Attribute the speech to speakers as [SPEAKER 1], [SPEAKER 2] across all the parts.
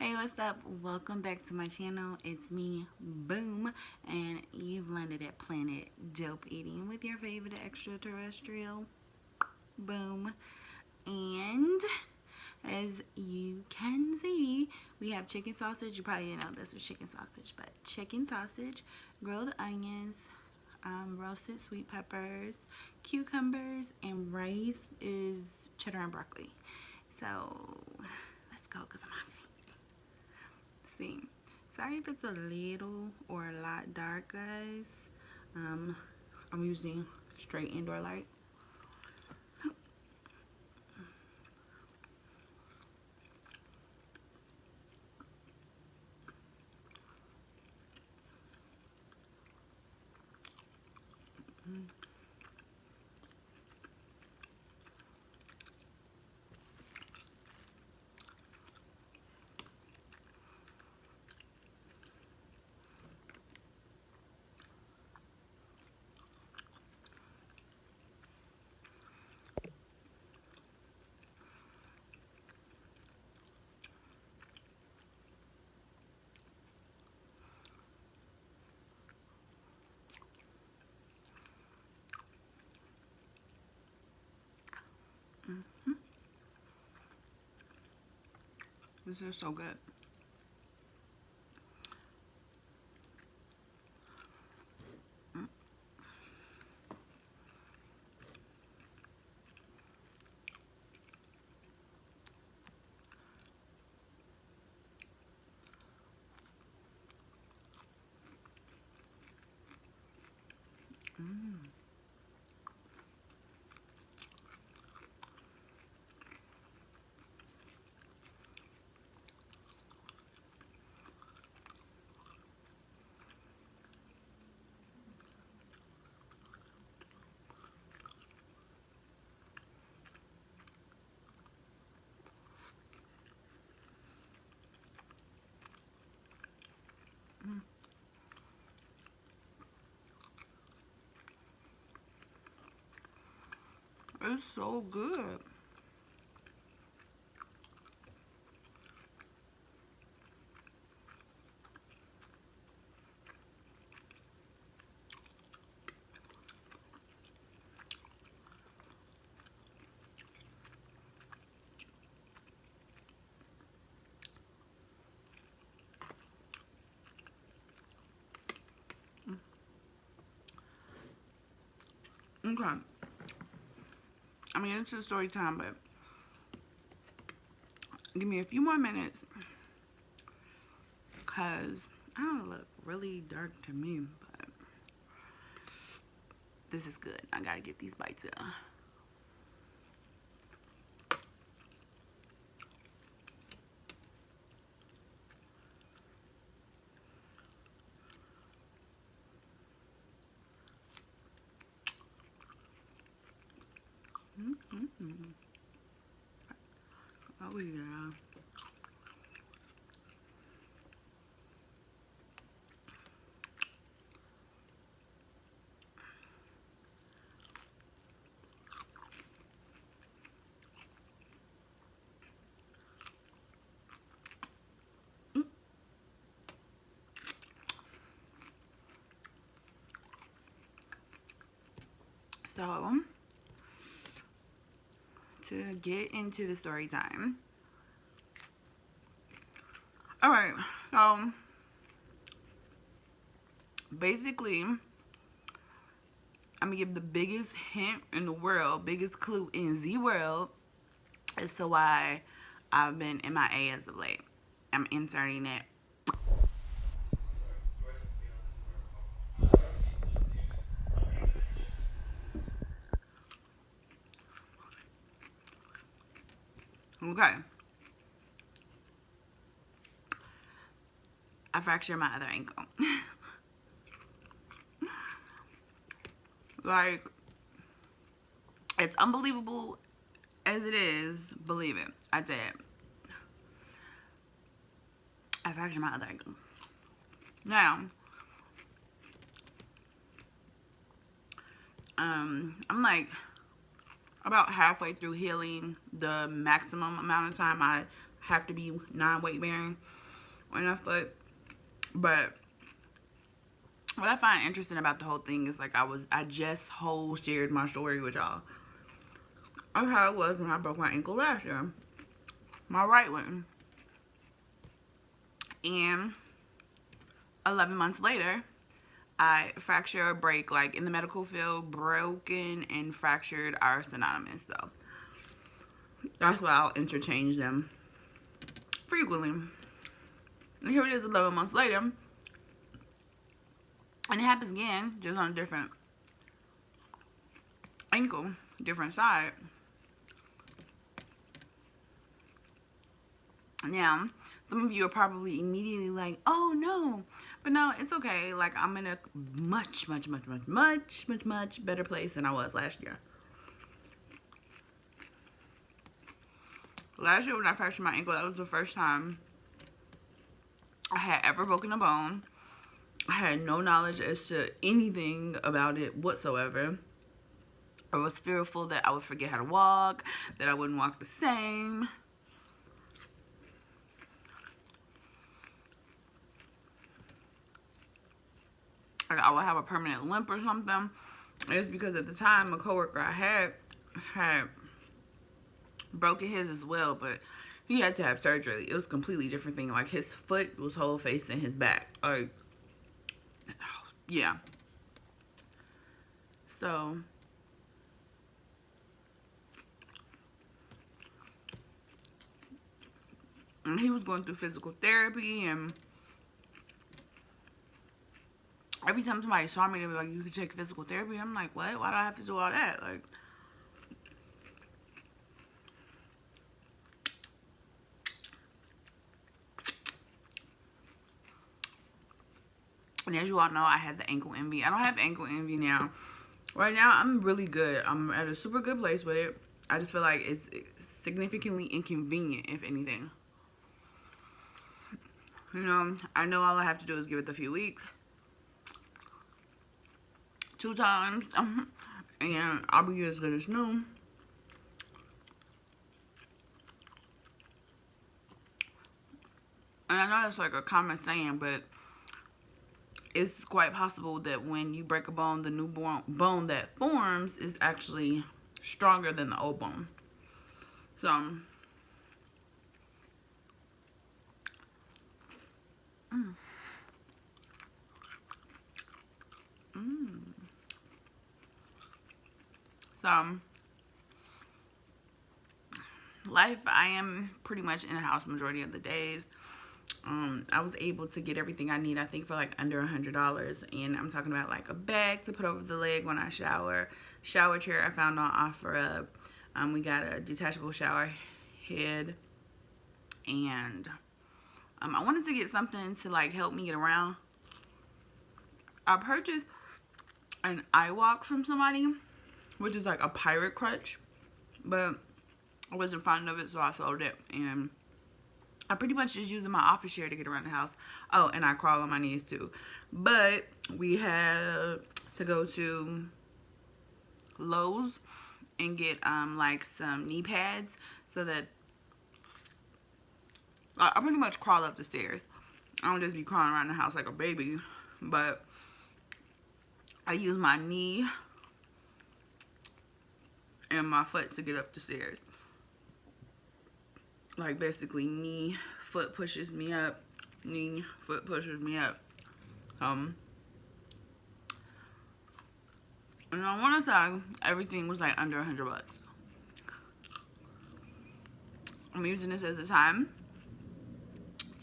[SPEAKER 1] Hey, what's up? Welcome back to my channel. It's me, Boom, and you've landed at Planet Dope Eating with your favorite extraterrestrial, Boom. And as you can see, we have chicken sausage. You probably didn't know this was chicken sausage, but chicken sausage, grilled onions, roasted sweet peppers, cucumbers, and rice is cheddar and broccoli. So let's go because I'm hungry. See, sorry if it's a little or a lot dark, guys. I'm using straight indoor light. This is so good. It's so good. Okay. I mean, it's a story time, but give me a few more minutes because I don't look really dark to me, but this is good. I gotta get these bites in. Oh yeah. So, to get into the story time. All right. So, basically, I'm gonna give the biggest hint in the world, biggest clue in the world as to why I've been MIA as of late. I'm inserting it. Okay. I fractured my other ankle. Like, it's unbelievable as it is. Believe it. I did. I fractured my other ankle. Now, I'm like about halfway through healing the maximum amount of time I have to be non-weight bearing on your foot. But what I find interesting about the whole thing is like I just whole shared my story with y'all of how it was when I broke my ankle last year, my right one, and 11 months later I fractured or break, like in the medical field, broken and fractured are synonymous. So that's why I'll interchange them frequently. And here it is 11 months later, and it happens again, just on a different ankle, different side. Now, some of you are probably immediately like, oh no, but no, it's okay. Like, I'm in a much better place than I was last year. Last year when I fractured my ankle, that was the first time I had ever broken a bone. I had no knowledge as to anything about it whatsoever. I was fearful that I would forget how to walk, that I wouldn't walk the same. Like I would have a permanent limp or something. It's because at the time a coworker I had broken his as well, but he had to have surgery. It was a completely different thing. Like his foot was whole facing his back. Like, yeah. So and he was going through physical therapy, and every time somebody saw me, they were like, you could take physical therapy. And I'm like, what? Why do I have to do all that? Like, and as you all know, I had the ankle envy. I don't have ankle envy now. Right now, I'm really good. I'm at a super good place with it. I just feel like it's significantly inconvenient, if anything. You know, I know all I have to do is give it a few weeks. 2 times. And I'll be as good as new. And I know that's like a common saying, but it's quite possible that when you break a bone, the new bone that forms is actually stronger than the old bone. So, life, I am pretty much in the house majority of the days. I was able to get everything I need, I think, for like under $100. And I'm talking about like a bag to put over the leg when I shower. Shower chair I found on OfferUp. We got a detachable shower head. And I wanted to get something to like help me get around. I purchased an iWalk from somebody, which is like a pirate crutch. But I wasn't fond of it, so I sold it. And I pretty much just using my office chair to get around the house. Oh, and I crawl on my knees too. But we had to go to Lowe's and get like some knee pads so that I pretty much crawl up the stairs. I don't just be crawling around the house like a baby, but I use my knee and my foot to get up the stairs. Like basically knee, foot pushes me up, knee, foot pushes me up. And I want to say everything was like under $100. I'm using this as a time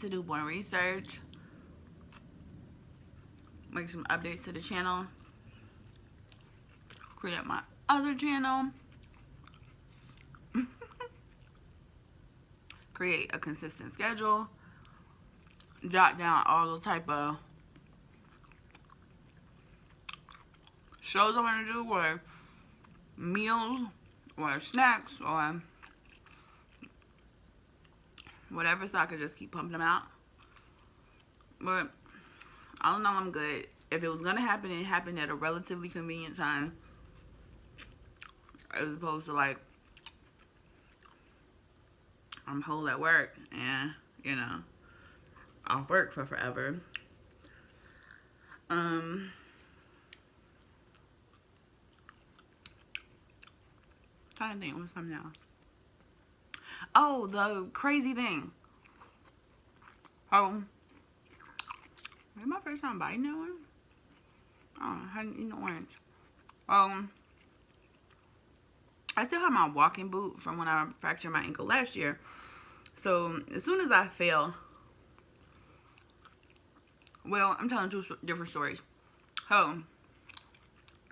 [SPEAKER 1] to do more research, make some updates to the channel, create my other channel, create a consistent schedule, jot down all the type of shows I want to do, or meals, or snacks, or whatever, so I could just keep pumping them out. But all in all, I'm good. If it was going to happen, it happened at a relatively convenient time, as opposed to like I'm whole at work, and you know, off work for forever. Trying to think what's something else. Oh, the crazy thing. Oh, is my first time biting that one? Oh, I hadn't eaten the orange. I still have my walking boot from when I fractured my ankle last year. So as soon as I fell, well, I'm telling two different stories. So I'm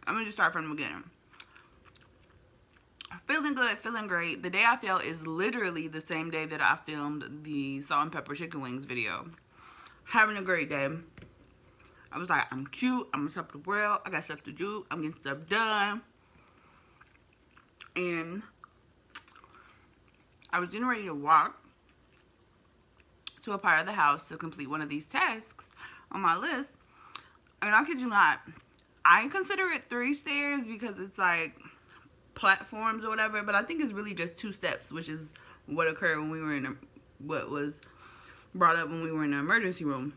[SPEAKER 1] gonna just start from the beginning. Feeling good, feeling great. The day I fell is literally the same day that I filmed the salt and pepper chicken wings video. Having a great day. I was like, I'm cute, I'm on top of the world, I got stuff to do, I'm getting stuff done. And I was getting ready to walk to a part of the house to complete one of these tasks on my list. And I kid you not, I consider it 3 stairs because it's like platforms or whatever, but I think it's really just 2 steps, which is what occurred when we were in what was brought up when we were in the emergency room.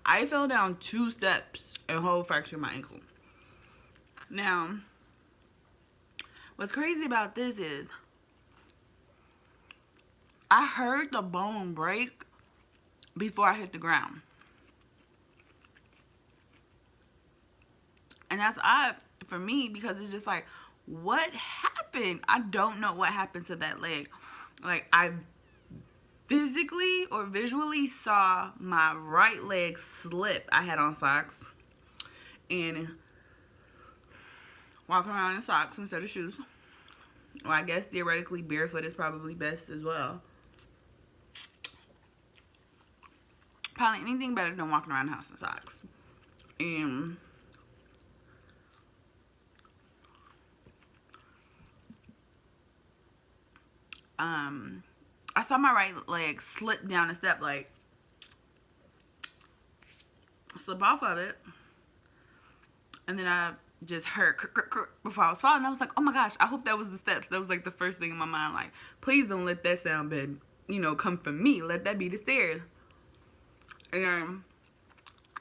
[SPEAKER 1] I fell down 2 steps and whole fractured my ankle. Now, what's crazy about this is I heard the bone break before I hit the ground. And that's odd for me because it's just like, what happened? I don't know what happened to that leg. Like, I physically or visually saw my right leg slip. I had on socks and walking around in socks instead of shoes. Well, I guess theoretically barefoot is probably best as well. Probably anything better than walking around the house in socks. And I saw my right leg slip down a step, like slip off of it, and then I just heard before I was falling. I was like, oh my gosh, I hope that was the steps. That was like the first thing in my mind, like, please don't let that sound bad, you know, come from me. Let that be the stairs. And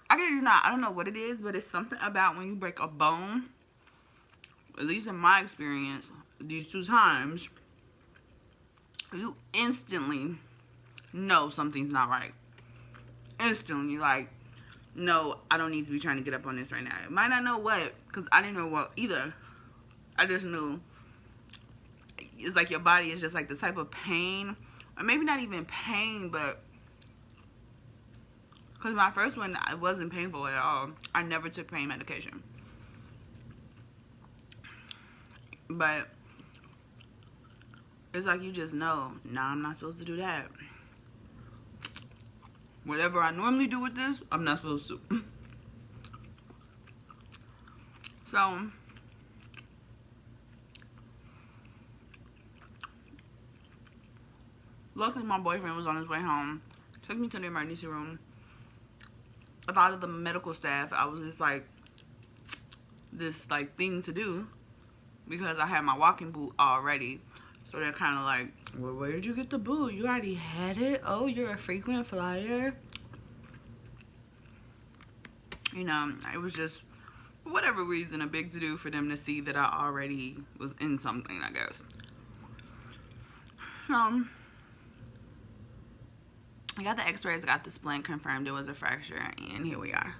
[SPEAKER 1] I kid you not, I don't know what it is, but it's something about when you break a bone, at least in my experience, these 2 times, you instantly know something's not right. Instantly, like, no, I don't need to be trying to get up on this right now. I might not know what, because I didn't know what either. I just knew it's like your body is just like the type of pain, or maybe not even pain, but because my first one, it wasn't painful at all. I never took pain medication. But it's like you just know, nah, I'm not supposed to do that. Whatever I normally do with this, I'm not supposed to. So, luckily my boyfriend was on his way home. Took me to the emergency room. A lot of the medical staff, I was just like, this like thing to do because I had my walking boot already. So they're kind of like, well, where did you get the boot? You already had it? Oh, you're a frequent flyer? You know, it was just, for whatever reason, a big to-do for them to see that I already was in something, I guess. I got the x-rays, got the splint, confirmed it was a fracture, and here we are.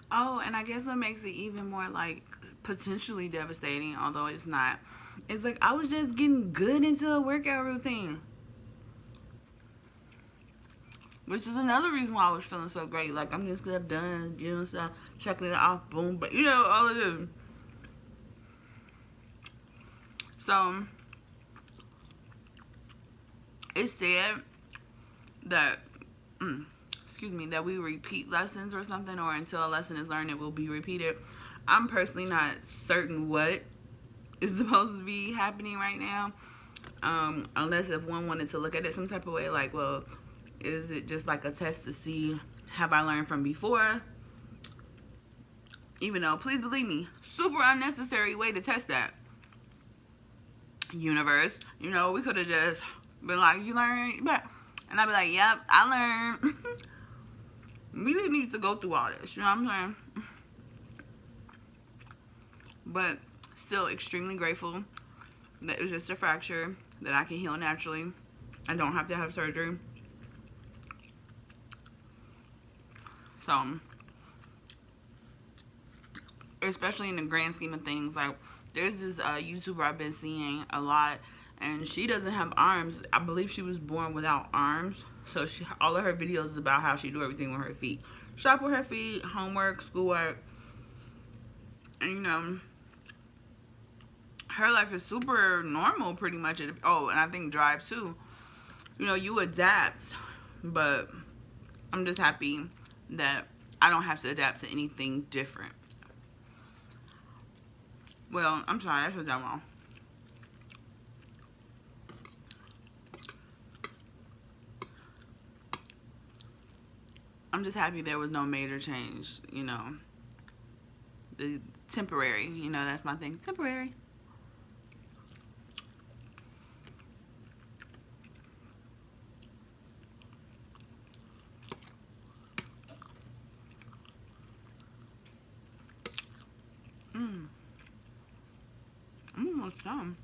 [SPEAKER 1] Oh, and I guess what makes it even more, like, potentially devastating, although it's not, is like I was just getting good into a workout routine. Which is another reason why I was feeling so great. Like, I'm getting stuff done, doing stuff, checking it off, boom, but you know, all of this. So, it said that, excuse me, that we repeat lessons or something, or until a lesson is learned, it will be repeated. I'm personally not certain what is supposed to be happening right now. Unless if one wanted to look at it some type of way, like, well, is it just like a test to see, have I learned from before? Even though, please believe me, super unnecessary way to test that. Universe, you know, we could have just been like, you learned, but, and I'd be like, yep, I learned. We didn't need to go through all this, you know what I'm saying? But still extremely grateful that it was just a fracture that I can heal naturally. I don't have to have surgery. So, especially in the grand scheme of things, like, there's this YouTuber I've been seeing a lot, and she doesn't have arms. I believe she was born without arms. So all of her videos is about how she do everything with her feet. Shop with her feet, homework, schoolwork. And, you know, her life is super normal pretty much. Oh, and I think drive too. You know, you adapt, but I'm just happy that I don't have to adapt to anything different. Well, I'm sorry, I said that wrong. I'm just happy there was no major change, you know. The temporary, you know, that's my thing. Temporary. I'm almost done.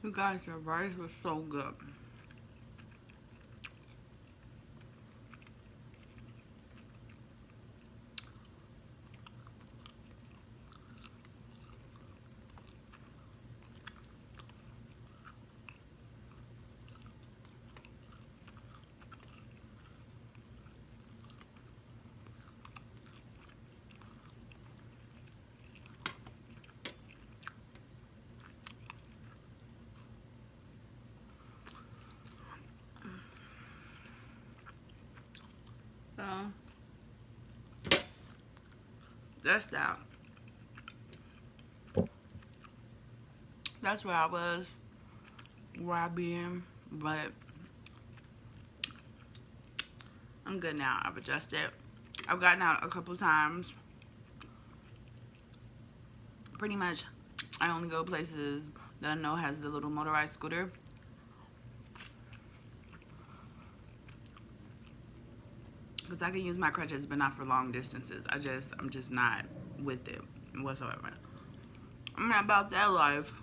[SPEAKER 1] You guys, the rice was so good. That's that. That's where I was, where I been, but I'm good now. I've adjusted. I've gotten out a couple times. Pretty much, I only go places that I know has the little motorized scooter. Because I can use my crutches, but not for long distances. I'm just not with it whatsoever. I'm not about that life.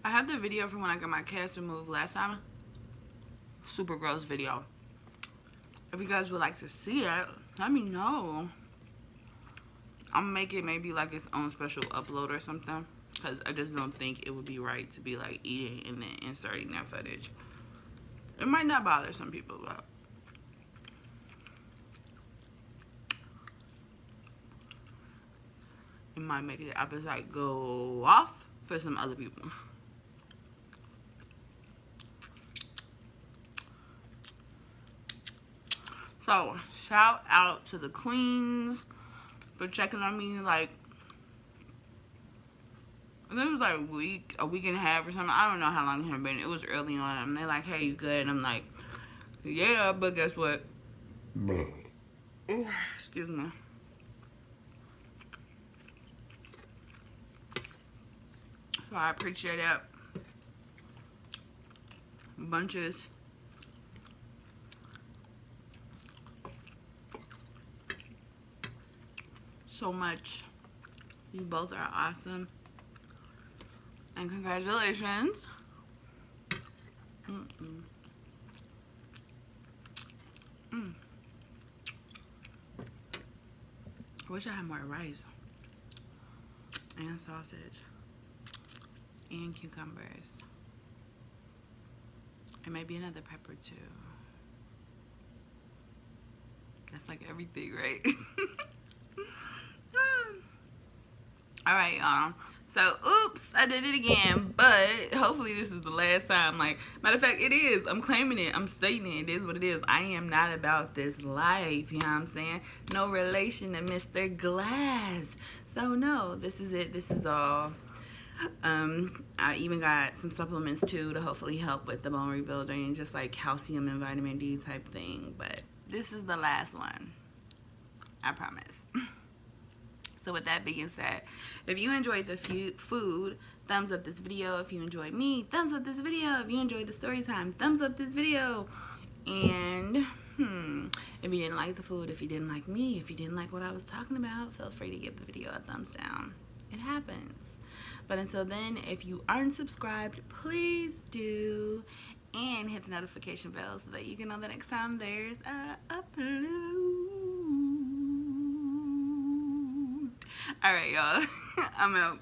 [SPEAKER 1] I have the video from when I got my cast removed last time. Super gross video. If you guys would like to see it, let me know. I'll make it maybe like its own special upload or something. Because I just don't think it would be right to be like eating and then inserting that footage. It might not bother some people, but it might make the appetite go off for some other people. So, shout out to the queens for checking on me. Like, I think it was like a week and a half or something. I don't know how long it had been. It was early on. And they're like, hey, you good? And I'm like, yeah, but guess what? Excuse me. So I appreciate that. Bunches. So much. You both are awesome. And congratulations. Mm-mm. Mm. I wish I had more rice and sausage and cucumbers and maybe another pepper too. That's like everything, right? All right, y'all. So, oops, I did it again, but hopefully this is the last time. Like, matter of fact, it is. I'm claiming it. I'm stating it. It is what it is. I am not about this life, you know what I'm saying? No relation to Mr. Glass. So, no, this is it. This is all. I even got some supplements, too, to hopefully help with the bone rebuilding, just like calcium and vitamin D type thing. But this is the last one. I promise. So with that being said, if you enjoyed the food, thumbs up this video. If you enjoyed me, thumbs up this video. If you enjoyed the story time, thumbs up this video. And if you didn't like the food, if you didn't like me, if you didn't like what I was talking about, feel free to give the video a thumbs down. It happens. But until then, if you aren't subscribed, please do. And hit the notification bell so that you can know the next time there's a upload. All right, y'all. I'm out.